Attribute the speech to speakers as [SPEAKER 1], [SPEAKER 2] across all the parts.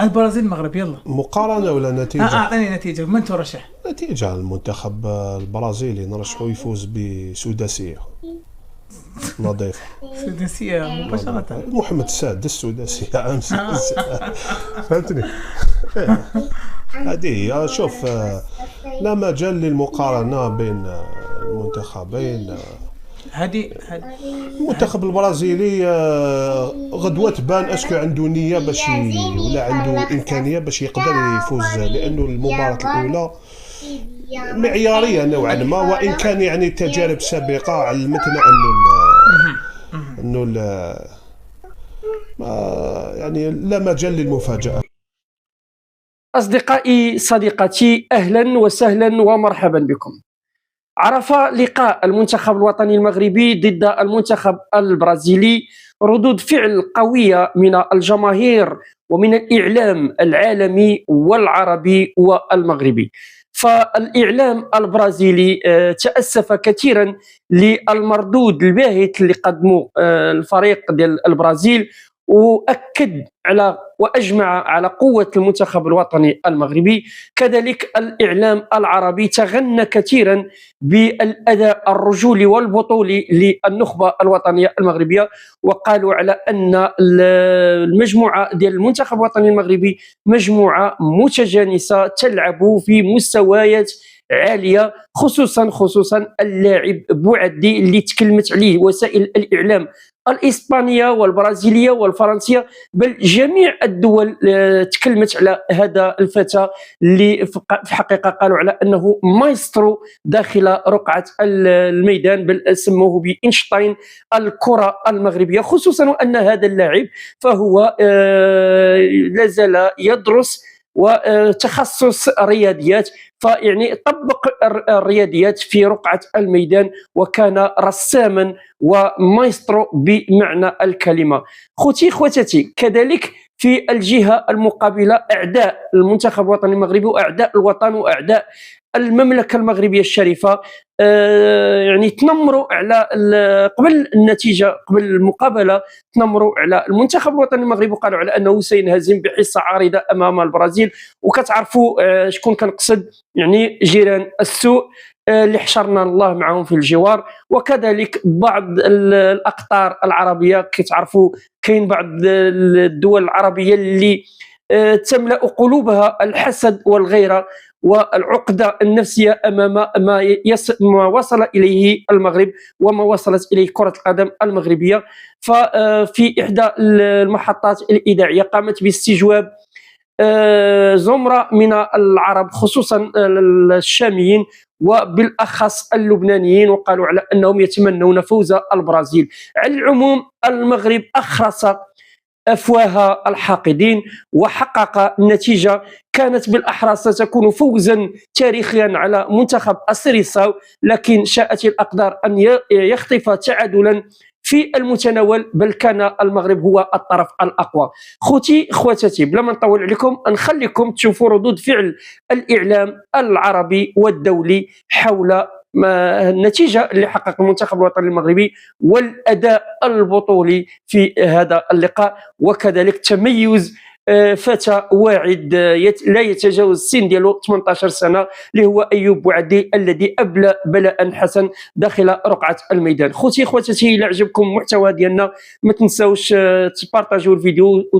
[SPEAKER 1] البرازيل المغرب يلا
[SPEAKER 2] مقارنة ولا نتيجة؟
[SPEAKER 1] اعطيني نتيجة، من ترشح؟
[SPEAKER 2] نتيجة المنتخب البرازيلي نرشحه يفوز بسداسية نظيفة.
[SPEAKER 1] سداسية مباشرة.
[SPEAKER 2] محمد السادس سداسية أمس. فهمتني؟ هذه هي. شوف، لا مجال للمقارنة بين المنتخبين. المنتخب البرازيلي غدوة تبان اسكو عنده نية باش ولا عنده إمكانية باش يقدر يفوز، لأنه المباراة الأولى معيارية نوعا ما، وإن كان يعني تجارب سابقة علمتنا أنه يعني لا مجال للمفاجأة.
[SPEAKER 3] أصدقائي صديقاتي، أهلا وسهلا ومرحبا بكم. عرف لقاء المنتخب الوطني المغربي ضد المنتخب البرازيلي ردود فعل قوية من الجماهير ومن الإعلام العالمي والعربي والمغربي. فالإعلام البرازيلي تأسف كثيرا للمردود الباهت اللي قدمه الفريق ديال البرازيل، وأكد على وأجمع على قوة المنتخب الوطني المغربي. كذلك الإعلام العربي تغنى كثيرا بالأداء الرجولي والبطولي للنخبة الوطنية المغربية، وقالوا على أن المجموعة ديال المنتخب الوطني المغربي مجموعة متجانسة تلعب في مستويات عالية، خصوصا اللاعب بوعدي اللي تكلمت عليه وسائل الإعلام الإسبانية والبرازيلية والفرنسية، بل جميع الدول تكلمت على هذا الفتى اللي في حقيقة قالوا على أنه مايسترو داخل رقعة الميدان، بل سموه بإينشتاين الكرة المغربية، خصوصا أن هذا اللاعب فهو لازال يدرس وتخصص رياضيات، فيعني طبق الرياضيات في رقعة الميدان وكان رساما ومايسترو بمعنى الكلمة. خوتاتي، كذلك في الجهة المقابلة أعداء المنتخب الوطني المغربي وأعداء الوطن وأعداء المملكة المغربية الشريفة يعني تنمروا على قبل النتيجة، قبل المقابلة تنمروا على المنتخب الوطني المغربي وقالوا على أنه سينهزم بحصة عارضة أمام البرازيل. وكتعرفوا شكون كنقصد، يعني جيران السوء اللي حشرنا الله معهم في الجوار. وكذلك بعض الأقطار العربية، كتعرفوا كاين بعض الدول العربية اللي تملأ قلوبها الحسد والغيرة والعقدة النفسية أمام ما وصل إليه المغرب وما وصلت إليه كرة القدم المغربية. ففي إحدى المحطات الإذاعية قامت باستجواب زمرة من العرب، خصوصا الشاميين وبالأخص اللبنانيين، وقالوا على أنهم يتمنون فوز البرازيل. على العموم المغرب أخرس أفواه الحاقدين وحقق نتيجة كانت بالأحرى ستكون فوزا تاريخيا على منتخب السيريساو، لكن شاءت الأقدار أن يخطف تعادلا في المتناول، بل كان المغرب هو الطرف الأقوى. خواتاتي، بلا ما نطول عليكم نخليكم تشوفوا ردود فعل الإعلام العربي والدولي حول النتيجة اللي حقق المنتخب الوطني المغربي والأداء البطولي في هذا اللقاء، وكذلك تميز فتى واعد لا يتجاوز السن ديالو 18 سنة اللي هو أيوب بوعدي الذي أبلى بلاء حسن داخل رقعة الميدان. خواتاتي، إلا عجبكم المحتوى ديالنا ما تنساوش تبارطاجوا الفيديو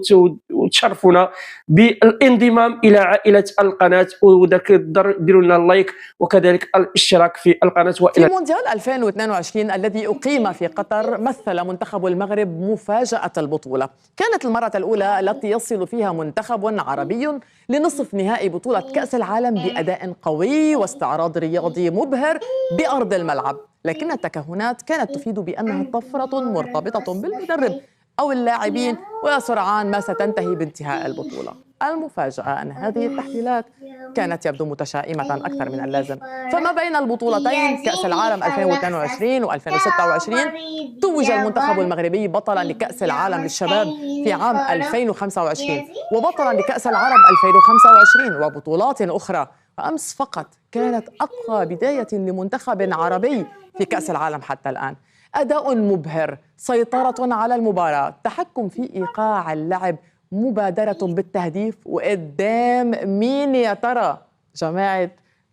[SPEAKER 3] وتشرفونا بالانضمام إلى عائلة القناة، وذاك ديروا لنا اللايك وكذلك الاشتراك في القناة.
[SPEAKER 4] في مونديال 2022 الذي أقيم في قطر مثل منتخب المغرب مفاجأة البطولة. كانت المرة الأولى التي يصل فيها منتخب عربي لنصف نهائي بطولة كأس العالم بأداء قوي واستعراض رياضي مبهر بأرض الملعب، لكن التكهنات كانت تفيد بأنها طفرة مرتبطة بالمدرب أو اللاعبين، وسرعان ما ستنتهي بانتهاء البطولة. المفاجأة أن هذه التحليلات كانت يبدو متشائمة أكثر من اللازم. فما بين البطولتين كأس العالم 2022 و2026 توج المنتخب المغربي بطلا لكأس العالم للشباب في عام 2025 وبطلا لكأس العرب 2025 وبطولات أخرى. وأمس فقط كانت أقوى بداية لمنتخب عربي في كأس العالم حتى الآن. أداء مبهر، سيطرة على المباراة، تحكم في إيقاع اللعب مبادرة بالتهديف، وقدام مين يا ترى؟ جماعة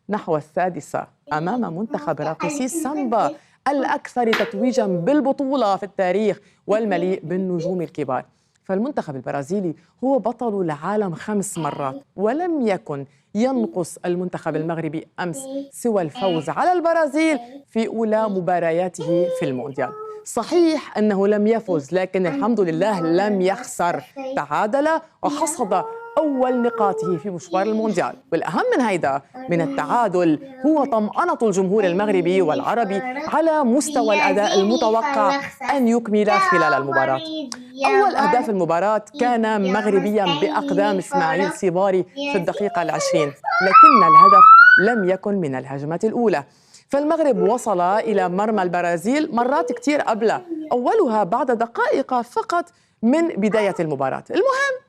[SPEAKER 4] نحو السادسة أمام منتخب راقصي السامبا الأكثر تتويجاً بالبطولة في التاريخ والمليء بالنجوم الكبار. فالمنتخب البرازيلي هو بطل العالم 5 مرات، ولم يكن ينقص المنتخب المغربي أمس سوى الفوز على البرازيل في أولى مبارياته في المونديال. صحيح أنه لم يفز، لكن الحمد لله لم يخسر، تعادل وحصد أول نقاطه في مشوار المونديال. والأهم من هيدا من التعادل هو طمأنة الجمهور المغربي والعربي على مستوى الأداء المتوقع أن يكمل خلال المباراة. أول أهداف المباراة كان مغربيا بأقدام إسماعيل سيباري في الدقيقة 20، لكن الهدف لم يكن من الهجمة الأولى. فالمغرب وصل إلى مرمى البرازيل مرات كتير قبل، أولها بعد دقائق فقط من بداية المباراة. المهم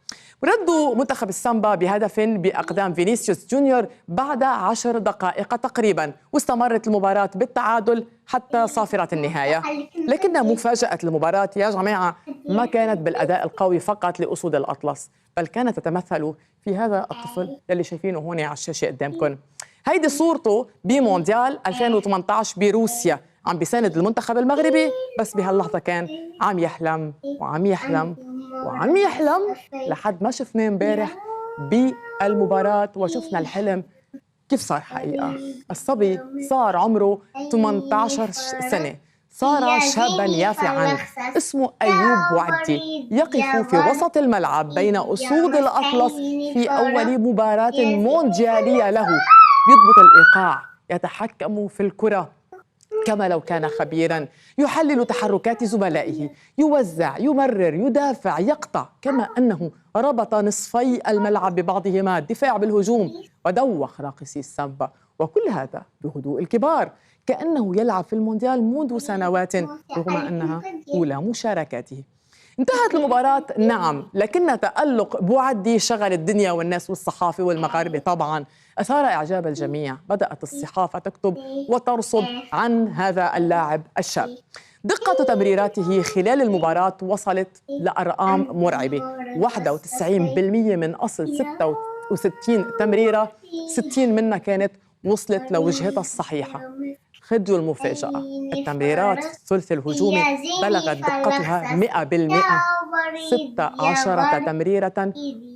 [SPEAKER 4] ردوا منتخب السامبا بهدف بأقدام فينيسيوس جونيور بعد 10 دقائق تقريبا، واستمرت المباراة بالتعادل حتى صافرة النهاية. لكن مفاجأة المباراة يا جماعة ما كانت بالأداء القوي فقط لأسود الأطلس، بل كانت تتمثل في هذا الطفل اللي شايفينه هون على الشاشة قدامكم. هيدي صورته بمونديال 2018 بروسيا، عم بيساند المنتخب المغربي، بس بهاللحظة كان عم يحلم وعم يحلم وعم يحلم لحد ما شفناه امبارح بالمباراة وشفنا الحلم كيف صار حقيقة. الصبي صار عمره 18 سنة، صار شابا يافعا اسمه أيوب بوعدي، يقف في وسط الملعب بين أسود الأطلس في أول مباراة مونديالية له، يضبط الإيقاع، يتحكم في الكرة كما لو كان خبيراً، يحلل تحركات زملائه، يوزع، يمرر، يدافع، يقطع، كما أنه ربط نصفي الملعب ببعضهما، الدفاع بالهجوم، ودوخ راقصي السامبا، وكل هذا بهدوء الكبار، كأنه يلعب في المونديال منذ سنوات رغم أنها أولى مشاركاته. انتهت المباراة نعم، لكن تألق بوعدي شغل الدنيا والناس والصحافة والمغاربة طبعا، أثار إعجاب الجميع. بدأت الصحافة تكتب وترصد عن هذا اللاعب الشاب. دقة تمريراته خلال المباراة وصلت لأرقام مرعبة، 91% من أصل 66 تمريرة 60 منها كانت وصلت لوجهتها الصحيحة. خدوا المفاجأة، التمريرات الثلث الهجومي بلغت دقتها 100%، 16 تمريرة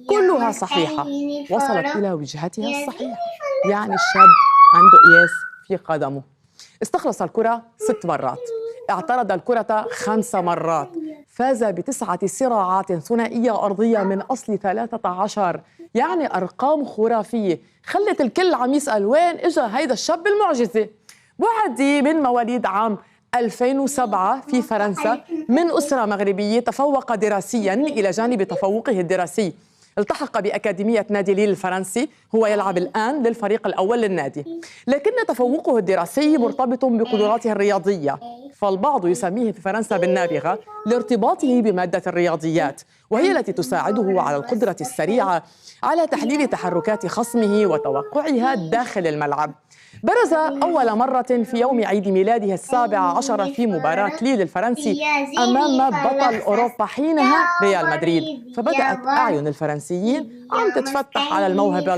[SPEAKER 4] كلها صحيحة وصلت إلى وجهتها الصحيحة. يعني الشاب عنده قياس في قدمه. استخلص الكرة 6 مرات، اعترض الكرة 5 مرات، فاز ب9 صراعات ثنائية أرضية من أصل 13. يعني أرقام خرافية خلت الكل عم يسأل وين إجا هيدا الشاب المعجزة. بوعدي من مواليد عام 2007 في فرنسا، من أسرة مغربية، تفوق دراسياً إلى جانب تفوقه الدراسي. التحق بأكاديمية نادي ليل الفرنسي، هو يلعب الآن للفريق الأول للنادي، لكن تفوقه الدراسي مرتبط بقدراته الرياضية، فالبعض يسميه في فرنسا بالنابغة لارتباطه بمادة الرياضيات، وهي التي تساعده على القدرة السريعة على تحليل تحركات خصمه وتوقعها داخل الملعب. برز أول مرة في يوم عيد ميلاده 17 في مباراة ليل الفرنسي أمام بطل أوروبا حينها ريال مدريد، فبدأت أعين الفرنسيين عم تتفتح على الموهبة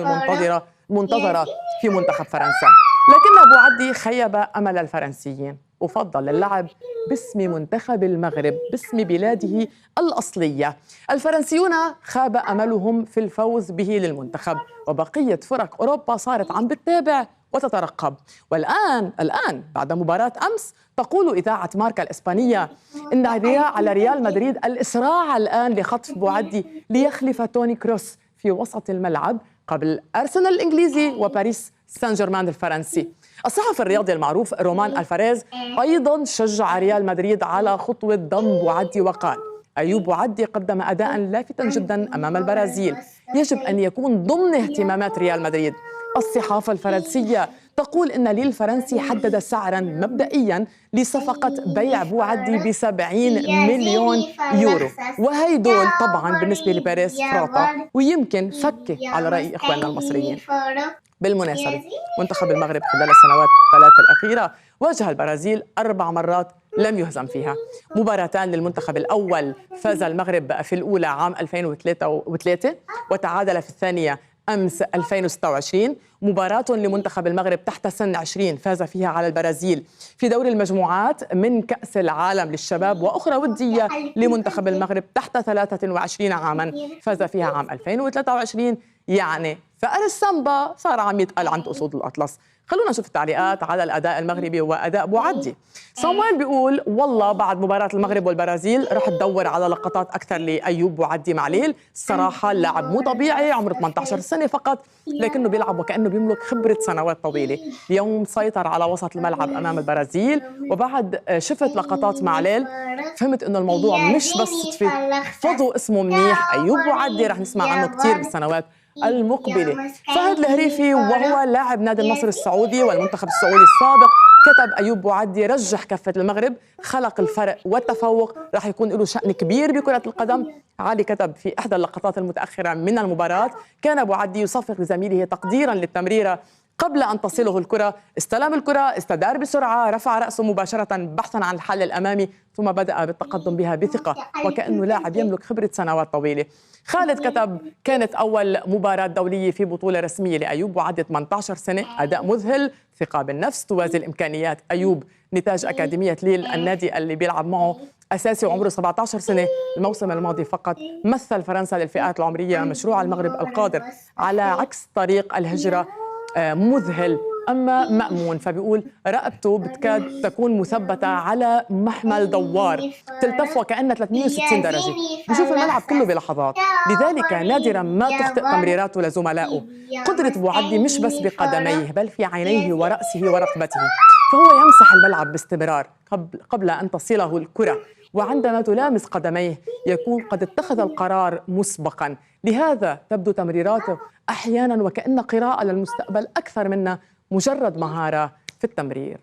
[SPEAKER 4] المنتظرة في منتخب فرنسا. لكن بوعدي خيب أمل الفرنسيين وفضل اللعب باسم منتخب المغرب، باسم بلاده الأصلية. الفرنسيون خاب أملهم في الفوز به للمنتخب، وبقية فرق أوروبا صارت عم بتتابع وتترقب. والآن بعد مباراة أمس تقول إذاعة ماركا الإسبانية إن على ريال مدريد الإسراع الآن لخطف بوعدي ليخلف توني كروس في وسط الملعب قبل أرسنال الإنجليزي وباريس سان جيرمان الفرنسي. الصحفي الرياضي المعروف رومان الفاريز أيضا شجع ريال مدريد على خطوة ضم بوعدي وقال: أيوب بوعدي قدم أداء لافتا جدا أمام البرازيل، يجب أن يكون ضمن اهتمامات ريال مدريد. الصحافة الفرنسية تقول إن ليل الفرنسي حدد سعراً مبدئياً لصفقة بيع بوعدي ب70 مليون يورو، وهي دول طبعاً بالنسبة لباريس فراطة، ويمكن فكة على رأي إخواننا المصريين. بالمناسبة منتخب المغرب خلال السنوات 3 الأخيرة واجه البرازيل 4 مرات لم يهزم فيها. مباراتان للمنتخب الأول، فاز المغرب في الأولى عام 2003 وتعادل في الثانية أمس 2026. مباراة لمنتخب المغرب تحت سن 20 فاز فيها على البرازيل في دور المجموعات من كأس العالم للشباب، وأخرى ودية لمنتخب المغرب تحت 23 عاما فاز فيها عام 2023. يعني فأر السامبا صار عم يتقل عند أسود الأطلس. خلونا نشوف التعليقات على الأداء المغربي وأداء بوعدي. صامويل بيقول والله بعد مباراة المغرب والبرازيل رح تدور على لقطات أكثر لأيوب بوعدي مع ليل. الصراحة اللاعب مو طبيعي، عمره 18 سنة فقط، لكنه بيلعب وكأنه بيملك خبرة سنوات طويلة. اليوم سيطر على وسط الملعب أمام البرازيل، وبعد شفت لقطات مع ليل فهمت إنه الموضوع مش بس صدفة، فضو اسمه منيح أيوب بوعدي رح نسمع عنه كثير بالسنوات المقبلة. فهد الهريفي وهو لاعب نادي النصر السعودي والمنتخب السعودي السابق كتب أيوب بوعدي رجح كفة المغرب، خلق الفرق والتفوق، رح يكون له شأن كبير بكرة القدم. علي كتب في إحدى اللقطات المتأخرة من المباراة كان بوعدي يصفق لزميله تقديرا للتمريرة قبل أن تصله الكرة، استلم الكرة، استدار بسرعة، رفع رأسه مباشرة بحثا عن الحل الأمامي، ثم بدأ بالتقدم بها بثقة وكأنه لاعب يملك خبرة سنوات طويلة. خالد كتب كانت أول مباراة دولية في بطولة رسمية لأيوب وعد 18 سنة، أداء مذهل، ثقة بالنفس توازي الإمكانيات. أيوب نتاج أكاديمية ليل، النادي اللي بيلعب معه أساسي وعمره 17 سنة. الموسم الماضي فقط مثل فرنسا للفئات العمرية مشروع المغرب القادر على عكس طريق الهجرة مذهل أما مأمون. فبيقول رقبته بتكاد تكون مثبتة على محمل دوار تلتف وكأنها 360 درجة، بشوف الملعب كله بلحظات، لذلك نادرا ما تخطئ تمريراته لزملائه. قدرة بوعدي مش بس بقدميه بل في عينيه ورأسه ورقبته، فهو يمسح الملعب باستمرار قبل أن تصله الكرة، وعندما تلامس قدميه يكون قد اتخذ القرار مسبقا. لهذا تبدو تمريراته أحيانا وكأن قراءة للمستقبل أكثر منها مجرد مهارة في التمرير.